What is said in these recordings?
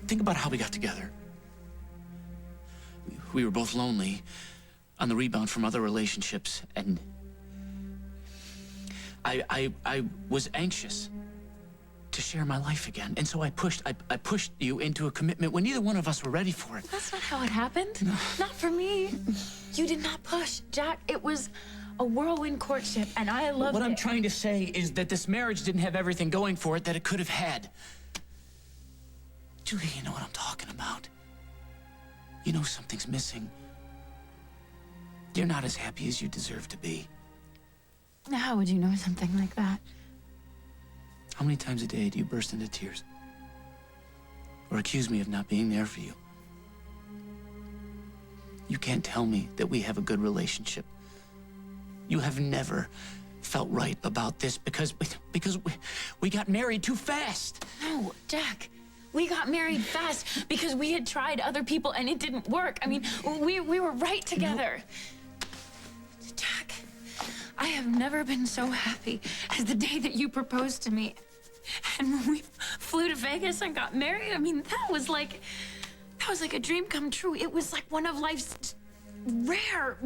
think about how we got together. We were both lonely, on the rebound from other relationships, and I was anxious to share my life again. And so I pushed you into a commitment when neither one of us were ready for it. That's not how it happened. Not for me. You did not push, Jack. It was a whirlwind courtship, and I loved it. What I'm trying to say is that this marriage didn't have everything going for it that it could have had. Julia, you know what I'm talking about. You know something's missing. You're not as happy as you deserve to be. How would you know something like that? How many times a day do you burst into tears? Or accuse me of not being there for you? You can't tell me that we have a good relationship. You have never felt right about this because we got married too fast. No, Jack. We got married fast because we had tried other people and it didn't work. I mean, we were right together. Jack, I have never been so happy as the day that you proposed to me. And when we flew to Vegas and got married, I mean, that was like a dream come true. It was like one of life's rare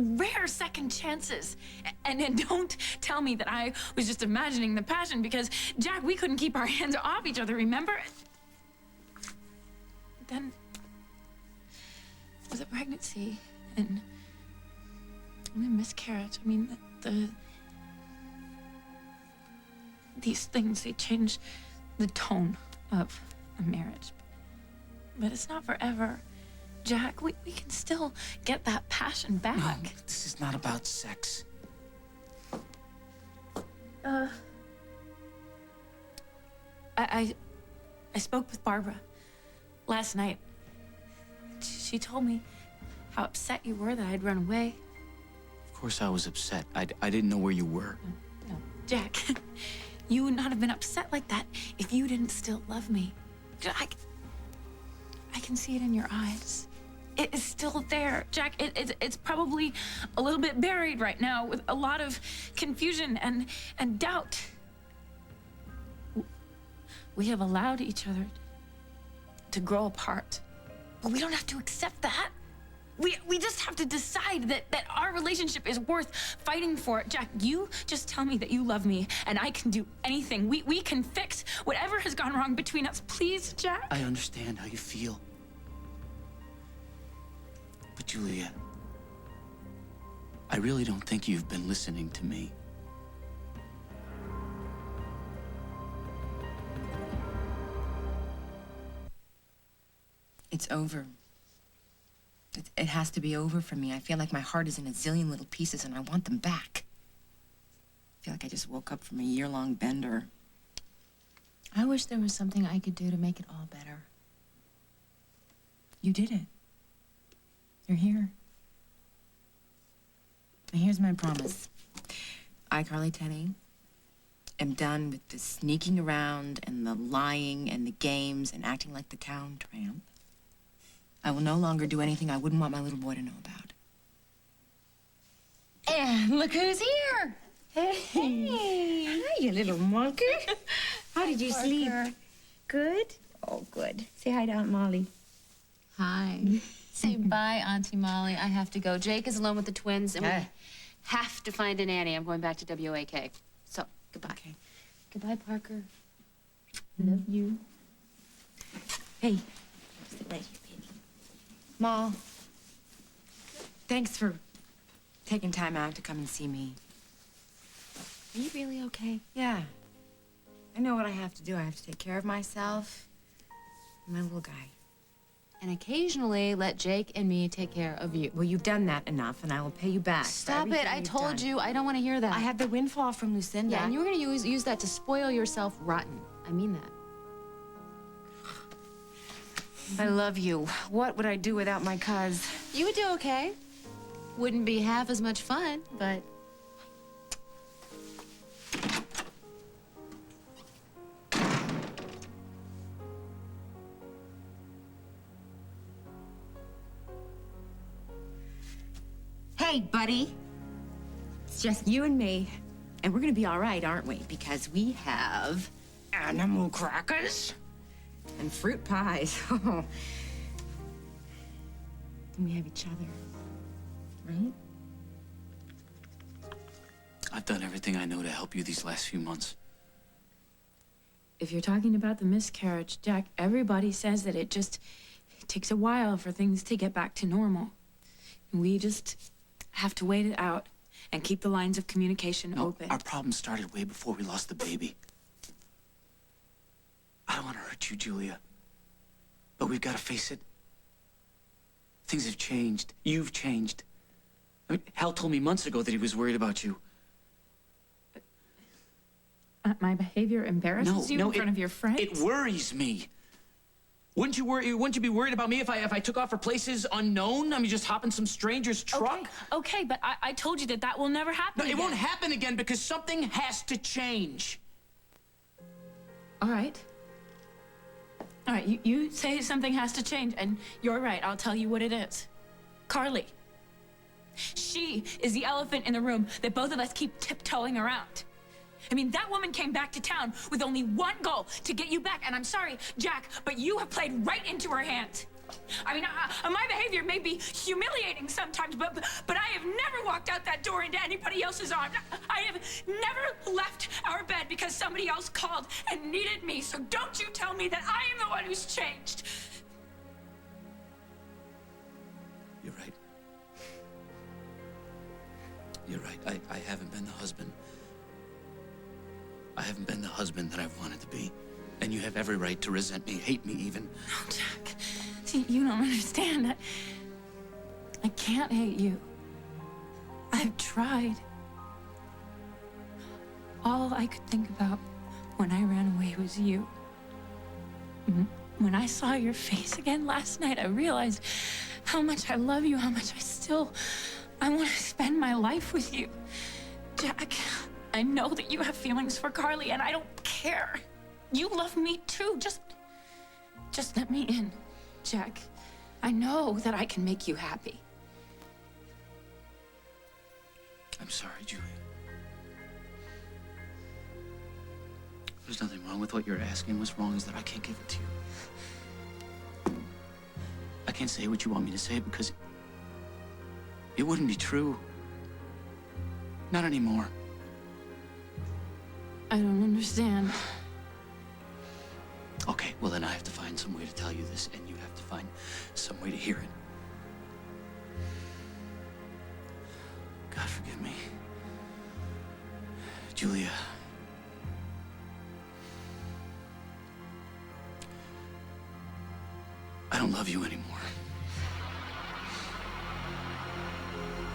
second chances. And don't tell me that I was just imagining the passion because, Jack, we couldn't keep our hands off each other, remember? Then with a pregnancy and a miscarriage, I mean, these things, they change the tone of a marriage. But it's not forever. Jack, we can still get that passion back. No, this is not about sex. I spoke with Barbara last night. She told me how upset you were that I'd run away. Of course I was upset. I didn't know where you were. No, Jack, you would not have been upset like that if you didn't still love me. I can see it in your eyes. It is still there, Jack. It's probably a little bit buried right now with a lot of confusion and doubt. We have allowed each other to grow apart, but we don't have to accept that. We just have to decide that our relationship is worth fighting for. Jack, you just tell me that you love me, and I can do anything. We can fix whatever has gone wrong between us. Please, Jack? I understand how you feel. But Julia, I really don't think you've been listening to me. It's over. It has to be over for me. I feel like my heart is in a zillion little pieces and I want them back. I feel like I just woke up from a year-long bender. I wish there was something I could do to make it all better. You did it. You're here. And here's my promise. I, Carly Tenney, am done with the sneaking around and the lying and the games and acting like the town tramp. I will no longer do anything I wouldn't want my little boy to know about. And look who's here. Hey. Hi, you little monkey. How did you sleep? Good? Oh, good. Say hi to Aunt Molly. Hi. Say bye, Auntie Molly. I have to go. Jake is alone with the twins, and we have to find a nanny. I'm going back to WAK. So, goodbye. Okay. Goodbye, Parker. Love you. Hey. Sit right here, baby. Ma, thanks for taking time out to come and see me. Are you really okay? Yeah. I know what I have to do. I have to take care of myself and my little guy. And occasionally let Jake and me take care of you. Well, you've done that enough, and I will pay you back. Stop it. I told you. I don't want to hear that. I had the windfall from Lucinda. Yeah, and you were going to use that to spoil yourself rotten. I mean that. I love you. What would I do without my cuz? You would do okay. Wouldn't be half as much fun, but... Hey, buddy. It's just you and me. And we're gonna be all right, aren't we? Because we have animal crackers. And fruit pies. Oh. Then we have each other, right? I've done everything I know to help you these last few months. If you're talking about the miscarriage, Jack, everybody says that it takes a while for things to get back to normal. We just have to wait it out and keep the lines of communication open. Our problem started way before we lost the baby. I don't want to hurt you, Julia. But we've got to face it. Things have changed. You've changed. I mean, Hal told me months ago that he was worried about you. My behavior embarrasses you in front of your friends? It worries me. Wouldn't you be worried about me if I took off for places unknown? I mean, just hop in some stranger's truck? Okay, but I told you that will never happen No, it again. won't happen again because something has to change. All right. All right, you say something has to change, and you're right. I'll tell you what it is. Carly. She is the elephant in the room that both of us keep tiptoeing around. I mean, that woman came back to town with only one goal, to get you back. And I'm sorry, Jack, but you have played right into her hands. I mean, my behavior may be humiliating sometimes, but I have never walked out that door into anybody else's arms. I have never left our bed because somebody else called and needed me. So don't you tell me that I am the one who's changed. You're right. You're right. I haven't been the husband. I haven't been the husband that I've wanted to be. And you have every right to resent me, hate me even. No, Jack. See, you don't understand. I can't hate you. I've tried. All I could think about when I ran away was you. When I saw your face again last night, I realized how much I love you, how much I want to spend my life with you. Jack, I know that you have feelings for Carly, and I don't care. You love me too. Just let me in, Jack. I know that I can make you happy. I'm sorry, Julia. There's nothing wrong with what you're asking. What's wrong is that I can't give it to you. I can't say what you want me to say because it wouldn't be true. Not anymore. I don't understand. Okay, well then I have to find some way to tell you this, and you have to find some way to hear it. God forgive me. Julia. I don't love you anymore.